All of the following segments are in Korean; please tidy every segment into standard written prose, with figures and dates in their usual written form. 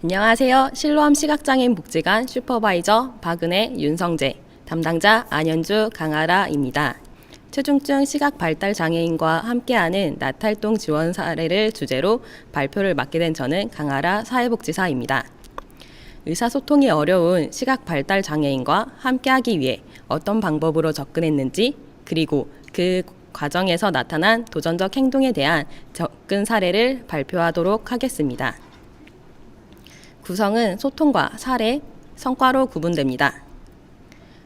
안녕하세요. 실로암 시각장애인 복지관 슈퍼바이저 박은혜, 윤성재, 담당자 안현주, 강아라입니다. 체중증 시각 발달 장애인과 함께하는 낮활동 지원 사례를 주제로 발표를 맡게 된 저는 강아라 사회복지사입니다. 의사소통이 어려운 시각 발달 장애인과 함께하기 위해 어떤 방법으로 접근했는지, 그리고 그 과정에서 나타난 도전적 행동에 대한 접근 사례를 발표하도록 하겠습니다. 구성은 소통과 사례, 성과로 구분됩니다.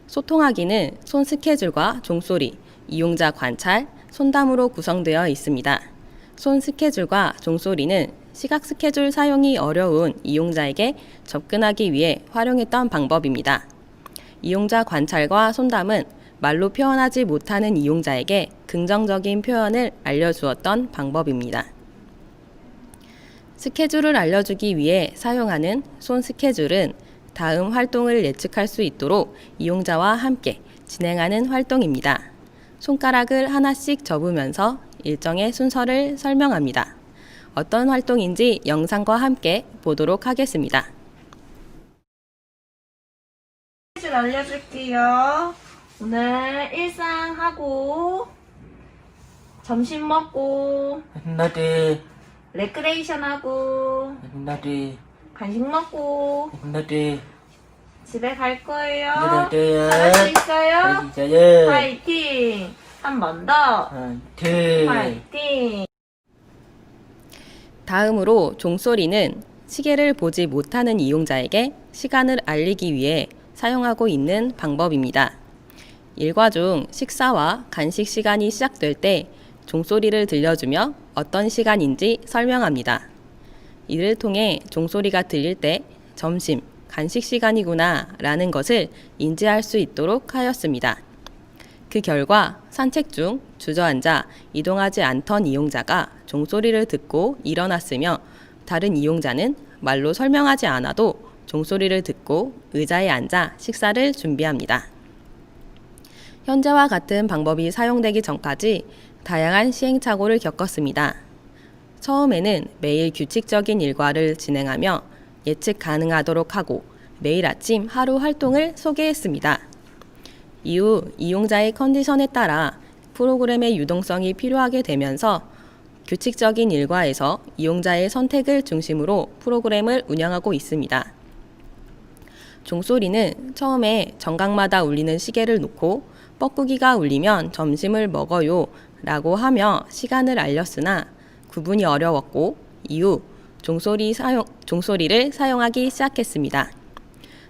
소통하기는 손 스케줄과 종소리, 이용자 관찰, 손담으로 구성되어 있습니다. 손 스케줄과 종소리는 시각 스케줄 사용이 어려운 이용자에게 접근하기 위해 활용했던 방법입니다. 이용자 관찰과 손담은 말로 표현하지 못하는 이용자에게 긍정적인 표현을 알려주었던 방법입니다. 스케줄을 알려주기 위해 사용하는 손 스케줄은 다음 활동을 예측할 수 있도록 이용자와 함께 진행하는 활동입니다. 손가락을 하나씩 접으면서 일정의 순서를 설명합니다. 어떤 활동인지 영상과 함께 보도록 하겠습니다. 스케줄 알려줄게요. 오늘 일상하고 점심 먹고 나도 레크레이션 하고 간식 먹고 집에 갈 거예요. 잘할 수 있어요? 파이팅! 한 번 더. 파이팅! 다음으로 종소리는 시계를 보지 못하는 이용자에게 시간을 알리기 위해 사용하고 있는 방법입니다. 일과 중 식사와 간식 시간이 시작될 때 종소리를 들려주며 어떤 시간인지 설명합니다. 이를 통해 종소리가 들릴 때 점심, 간식 시간이구나 라는 것을 인지할 수 있도록 하였습니다. 그 결과 산책 중 주저앉아 이동하지 않던 이용자가 종소리를 듣고 일어났으며, 다른 이용자는 말로 설명하지 않아도 종소리를 듣고 의자에 앉아 식사를 준비합니다. 현재와 같은 방법이 사용되기 전까지 다양한 시행착오를 겪었습니다. 처음에는 매일 규칙적인 일과를 진행하며 예측 가능하도록 하고 매일 아침 하루 활동을 소개했습니다. 이후 이용자의 컨디션에 따라 프로그램의 유동성이 필요하게 되면서 규칙적인 일과에서 이용자의 선택을 중심으로 프로그램을 운영하고 있습니다. 종소리는 처음에 정각마다 울리는 시계를 놓고 뻐꾸기가 울리면 점심을 먹어요 라고 하며 시간을 알렸으나 구분이 어려웠고, 이후 종소리를 사용하기 시작했습니다.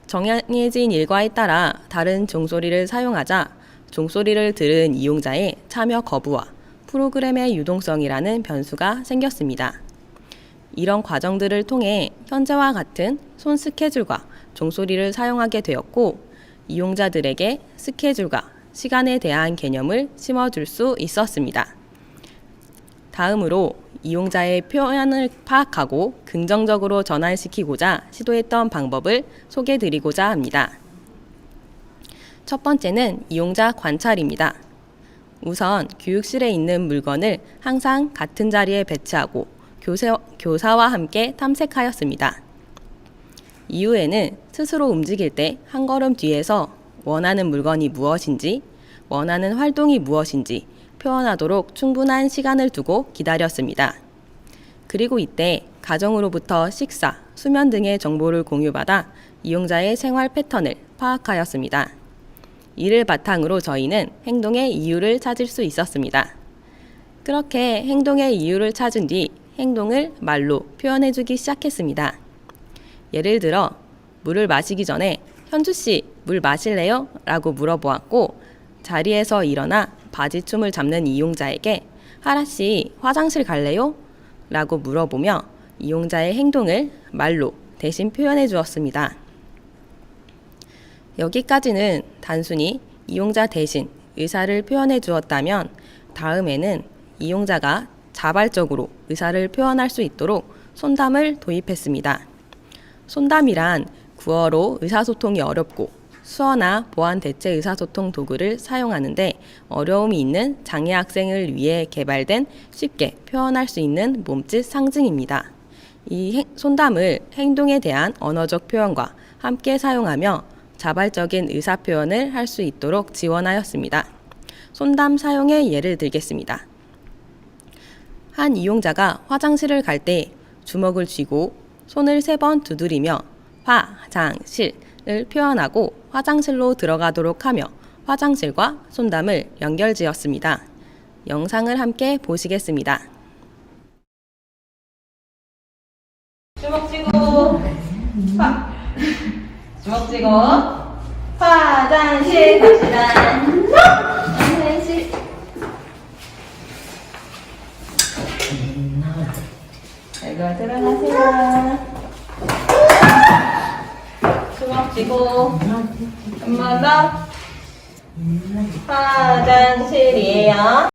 정해진 일과에 따라 다른 종소리를 사용하자 종소리를 들은 이용자의 참여 거부와 프로그램의 유동성이라는 변수가 생겼습니다. 이런 과정들을 통해 현재와 같은 손 스케줄과 종소리를 사용하게 되었고, 이용자들에게 스케줄과 시간에 대한 개념을 심어줄 수 있었습니다. 다음으로 이용자의 표현을 파악하고 긍정적으로 전환시키고자 시도했던 방법을 소개드리고자 합니다. 첫 번째는 이용자 관찰입니다. 우선 교육실에 있는 물건을 항상 같은 자리에 배치하고 교사와 함께 탐색하였습니다. 이후에는 스스로 움직일 때 한 걸음 뒤에서 원하는 물건이 무엇인지, 원하는 활동이 무엇인지 표현하도록 충분한 시간을 두고 기다렸습니다. 그리고 이때 가정으로부터 식사, 수면 등의 정보를 공유받아 이용자의 생활 패턴을 파악하였습니다. 이를 바탕으로 저희는 행동의 이유를 찾을 수 있었습니다. 그렇게 행동의 이유를 찾은 뒤 행동을 말로 표현해주기 시작했습니다. 예를 들어 물을 마시기 전에 현주씨 물 마실래요? 라고 물어보았고, 자리에서 일어나 바지춤을 잡는 이용자에게 하라씨 화장실 갈래요? 라고 물어보며 이용자의 행동을 말로 대신 표현해 주었습니다. 여기까지는 단순히 이용자 대신 의사를 표현해 주었다면, 다음에는 이용자가 자발적으로 의사를 표현할 수 있도록 손담을 도입했습니다. 손담이란 구어로 의사소통이 어렵고 수어나 보안 대체 의사소통 도구를 사용하는데 어려움이 있는 장애 학생을 위해 개발된 쉽게 표현할 수 있는 몸짓 상징입니다. 이 손담을 행동에 대한 언어적 표현과 함께 사용하며 자발적인 의사표현을 할 수 있도록 지원하였습니다. 손담 사용의 예를 들겠습니다. 한 이용자가 화장실을 갈 때 주먹을 쥐고 손을 3번 두드리며 화장실을 표현하고 화장실로 들어가도록 하며 화장실과 손담을 연결지었습니다. 영상을 함께 보시겠습니다. 주먹 쥐고 주먹 쥐고 화장실 갑시다. 화장실. 아이고 들어가세요. 주먹 쥐고 한 번 더. 화장실이에요.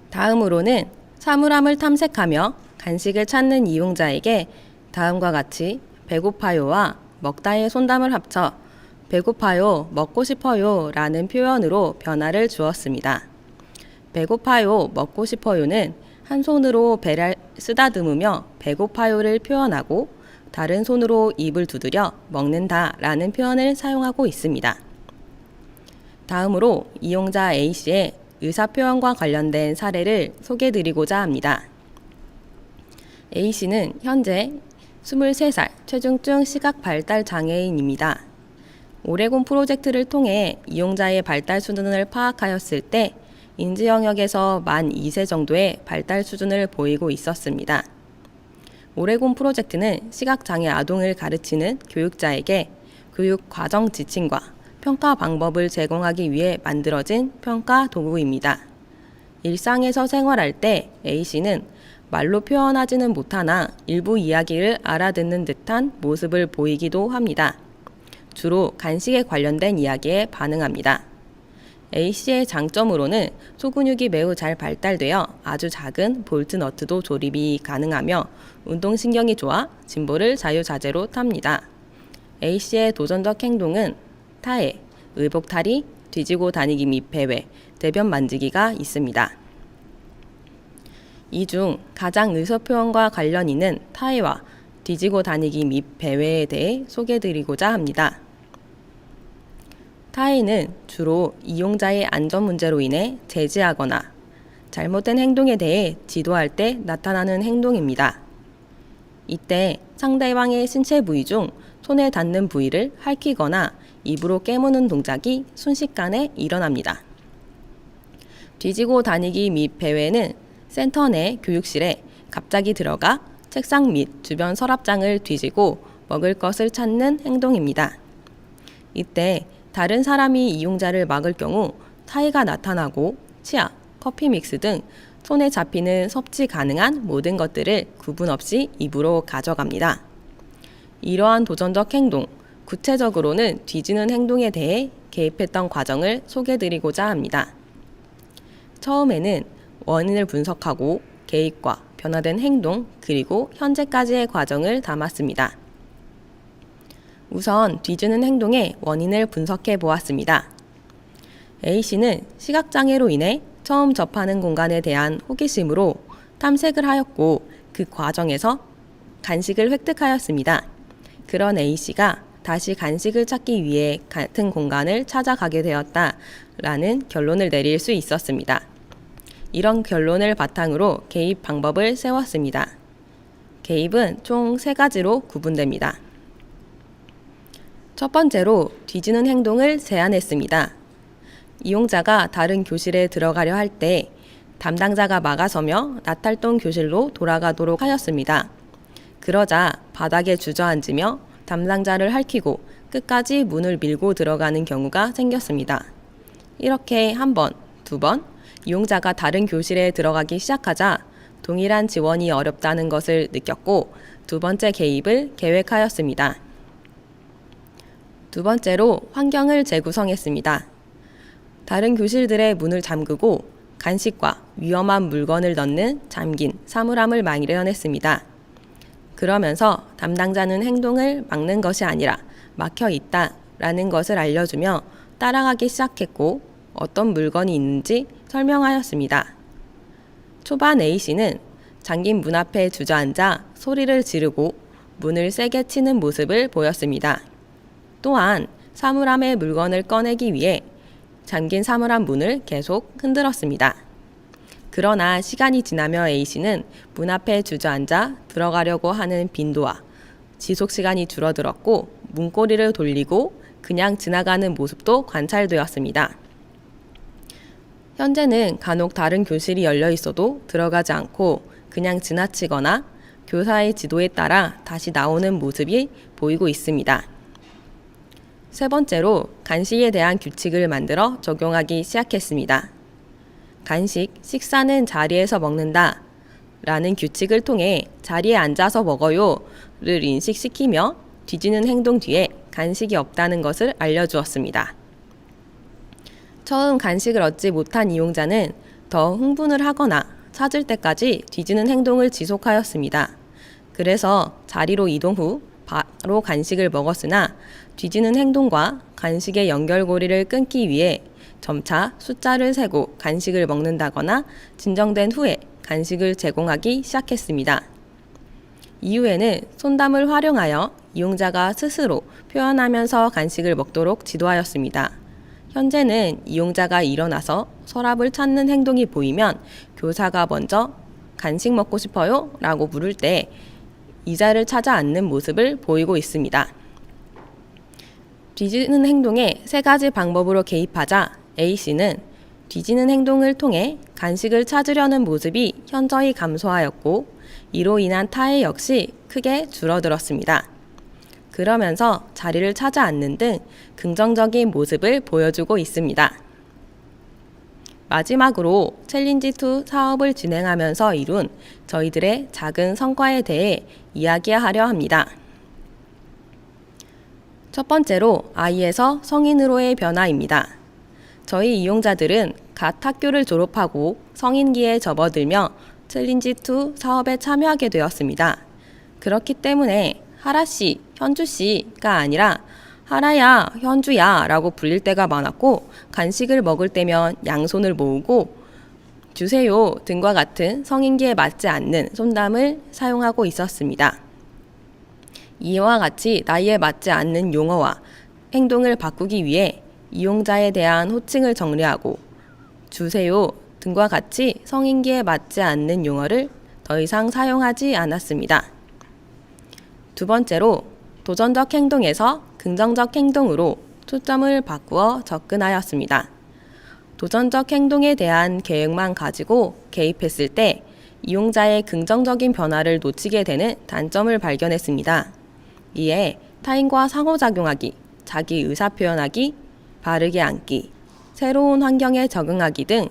다음으로는 사물함을 탐색하며 간식을 찾는 이용자에게 다음과 같이 배고파요와 먹다의 손담을 합쳐 배고파요, 먹고 싶어요 라는 표현으로 변화를 주었습니다. 배고파요, 먹고 싶어요는 한 손으로 배를 쓰다듬으며 배고파요를 표현하고 다른 손으로 입을 두드려 먹는다 라는 표현을 사용하고 있습니다. 다음으로 이용자 A씨의 의사표현과 관련된 사례를 소개해드리고자 합니다. A씨는 현재 23살 최중증 시각 발달 장애인입니다. 오레곤 프로젝트를 통해 이용자의 발달 수준을 파악하였을 때 인지 영역에서 만 2세 정도의 발달 수준을 보이고 있었습니다. 오레곤 프로젝트는 시각장애 아동을 가르치는 교육자에게 교육 과정 지침과 평가 방법을 제공하기 위해 만들어진 평가 도구입니다. 일상에서 생활할 때 A씨는 말로 표현하지는 못하나 일부 이야기를 알아듣는 듯한 모습을 보이기도 합니다. 주로 간식에 관련된 이야기에 반응합니다. A씨의 장점으로는 소근육이 매우 잘 발달되어 아주 작은 볼트 너트도 조립이 가능하며 운동신경이 좋아 짐볼을 자유자재로 탑니다. A씨의 도전적 행동은 타해, 의복탈이, 뒤지고 다니기 및 배회, 대변 만지기가 있습니다. 이 중 가장 의사표현과 관련 있는 타해와 뒤지고 다니기 및 배회에 대해 소개해드리고자 합니다. 타해는 주로 이용자의 안전 문제로 인해 제지하거나 잘못된 행동에 대해 지도할 때 나타나는 행동입니다. 이때 상대방의 신체 부위 중 손에 닿는 부위를 핥히거나 입으로 깨무는 동작이 순식간에 일어납니다. 뒤지고 다니기 및 배회는 센터 내 교육실에 갑자기 들어가 책상 및 주변 서랍장을 뒤지고 먹을 것을 찾는 행동입니다. 이때 다른 사람이 이용자를 막을 경우 타해가 나타나고 치약, 커피 믹스 등 손에 잡히는 섭취 가능한 모든 것들을 구분 없이 입으로 가져갑니다. 이러한 도전적 행동, 구체적으로는 뒤지는 행동에 대해 개입했던 과정을 소개해드리고자 합니다. 처음에는 원인을 분석하고 개입과 변화된 행동, 그리고 현재까지의 과정을 담았습니다. 우선 뒤지는 행동의 원인을 분석해 보았습니다. A씨는 시각장애로 인해 처음 접하는 공간에 대한 호기심으로 탐색을 하였고 그 과정에서 간식을 획득하였습니다. 그런 A씨가 다시 간식을 찾기 위해 같은 공간을 찾아가게 되었다라는 결론을 내릴 수 있었습니다. 이런 결론을 바탕으로 개입 방법을 세웠습니다. 개입은 총 3가지로 구분됩니다. 첫 번째로 뒤지는 행동을 제안했습니다. 이용자가 다른 교실에 들어가려 할 때 담당자가 막아서며 나탈동 교실로 돌아가도록 하였습니다. 그러자 바닥에 주저앉으며 담당자를 핥히고 끝까지 문을 밀고 들어가는 경우가 생겼습니다. 이렇게 한 번, 2번, 이용자가 다른 교실에 들어가기 시작하자 동일한 지원이 어렵다는 것을 느꼈고 2번째 개입을 계획하였습니다. 2번째로 환경을 재구성했습니다. 다른 교실들의 문을 잠그고 간식과 위험한 물건을 넣는 잠긴 사물함을 마련했습니다. 그러면서 담당자는 행동을 막는 것이 아니라 막혀 있다라는 것을 알려주며 따라가기 시작했고 어떤 물건이 있는지 설명하였습니다. 초반 A씨는 잠긴 문 앞에 주저앉아 소리를 지르고 문을 세게 치는 모습을 보였습니다. 또한 사물함의 물건을 꺼내기 위해 잠긴 사물함 문을 계속 흔들었습니다. 그러나 시간이 지나며 A씨는 문 앞에 주저앉아 들어가려고 하는 빈도와 지속 시간이 줄어들었고 문고리를 돌리고 그냥 지나가는 모습도 관찰되었습니다. 현재는 간혹 다른 교실이 열려 있어도 들어가지 않고 그냥 지나치거나 교사의 지도에 따라 다시 나오는 모습이 보이고 있습니다. 세 번째로 간식에 대한 규칙을 만들어 적용하기 시작했습니다. 간식, 식사는 자리에서 먹는다 라는 규칙을 통해 자리에 앉아서 먹어요를 인식시키며 뒤지는 행동 뒤에 간식이 없다는 것을 알려주었습니다. 처음 간식을 얻지 못한 이용자는 더 흥분을 하거나 찾을 때까지 뒤지는 행동을 지속하였습니다. 그래서 자리로 이동 후 바로 간식을 먹었으나 뒤지는 행동과 간식의 연결고리를 끊기 위해 점차 숫자를 세고 간식을 먹는다거나 진정된 후에 간식을 제공하기 시작했습니다. 이후에는 손담을 활용하여 이용자가 스스로 표현하면서 간식을 먹도록 지도하였습니다. 현재는 이용자가 일어나서 서랍을 찾는 행동이 보이면 교사가 먼저 간식 먹고 싶어요? 라고 물을 때 의자를 찾아 앉는 모습을 보이고 있습니다. 뒤지는 행동에 세 가지 방법으로 개입하자 A씨는 뒤지는 행동을 통해 간식을 찾으려는 모습이 현저히 감소하였고 이로 인한 타해 역시 크게 줄어들었습니다. 그러면서 자리를 찾아 앉는 등 긍정적인 모습을 보여주고 있습니다. 마지막으로 챌린지2 사업을 진행하면서 이룬 저희들의 작은 성과에 대해 이야기하려 합니다. 첫 번째로 아이에서 성인으로의 변화입니다. 저희 이용자들은 갓 학교를 졸업하고 성인기에 접어들며 챌린지2 사업에 참여하게 되었습니다. 그렇기 때문에 하라씨, 현주씨가 아니라 하라야, 현주야 라고 불릴 때가 많았고 간식을 먹을 때면 양손을 모으고 주세요 등과 같은 성인기에 맞지 않는 손담을 사용하고 있었습니다. 이와 같이 나이에 맞지 않는 용어와 행동을 바꾸기 위해 이용자에 대한 호칭을 정리하고 주세요 등과 같이 성인기에 맞지 않는 용어를 더 이상 사용하지 않았습니다. 두 번째로 도전적 행동에서 긍정적 행동으로 초점을 바꾸어 접근하였습니다. 도전적 행동에 대한 계획만 가지고 개입했을 때 이용자의 긍정적인 변화를 놓치게 되는 단점을 발견했습니다. 이에 타인과 상호작용하기, 자기 의사 표현하기, 바르게 앉기, 새로운 환경에 적응하기 등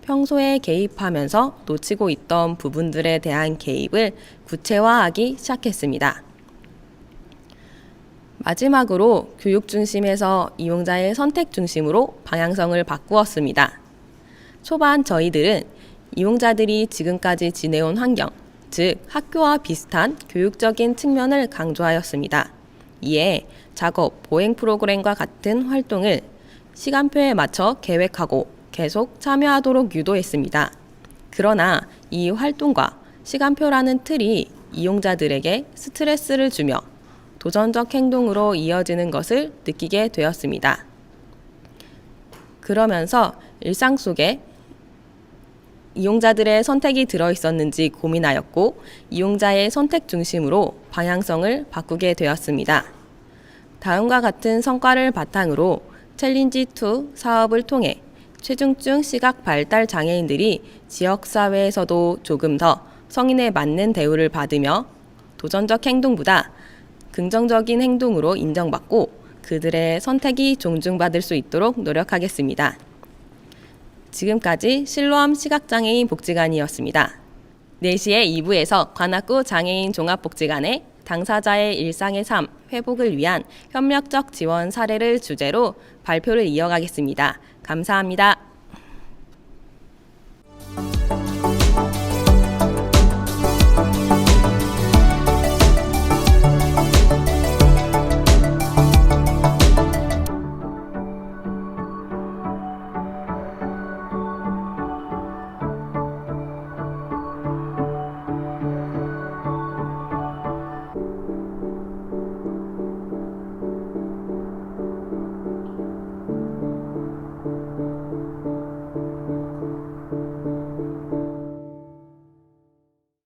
평소에 개입하면서 놓치고 있던 부분들에 대한 개입을 구체화하기 시작했습니다. 마지막으로 교육 중심에서 이용자의 선택 중심으로 방향성을 바꾸었습니다. 초반 저희들은 이용자들이 지금까지 지내온 환경, 즉 학교와 비슷한 교육적인 측면을 강조하였습니다. 이에 작업, 보행 프로그램과 같은 활동을 시간표에 맞춰 계획하고 계속 참여하도록 유도했습니다. 그러나 이 활동과 시간표라는 틀이 이용자들에게 스트레스를 주며 도전적 행동으로 이어지는 것을 느끼게 되었습니다. 그러면서 일상 속에 이용자들의 선택이 들어있었는지 고민하였고 이용자의 선택 중심으로 방향성을 바꾸게 되었습니다. 다음과 같은 성과를 바탕으로 챌린지2 사업을 통해 최중증 시각 발달 장애인들이 지역사회에서도 조금 더 성인에 맞는 대우를 받으며 도전적 행동보다 긍정적인 행동으로 인정받고 그들의 선택이 존중받을 수 있도록 노력하겠습니다. 지금까지 실로암 시각장애인 복지관이었습니다. 4시에 2부에서 관악구 장애인 종합복지관의 당사자의 일상의 삶, 회복을 위한 협력적 지원 사례를 주제로 발표를 이어가겠습니다. 감사합니다.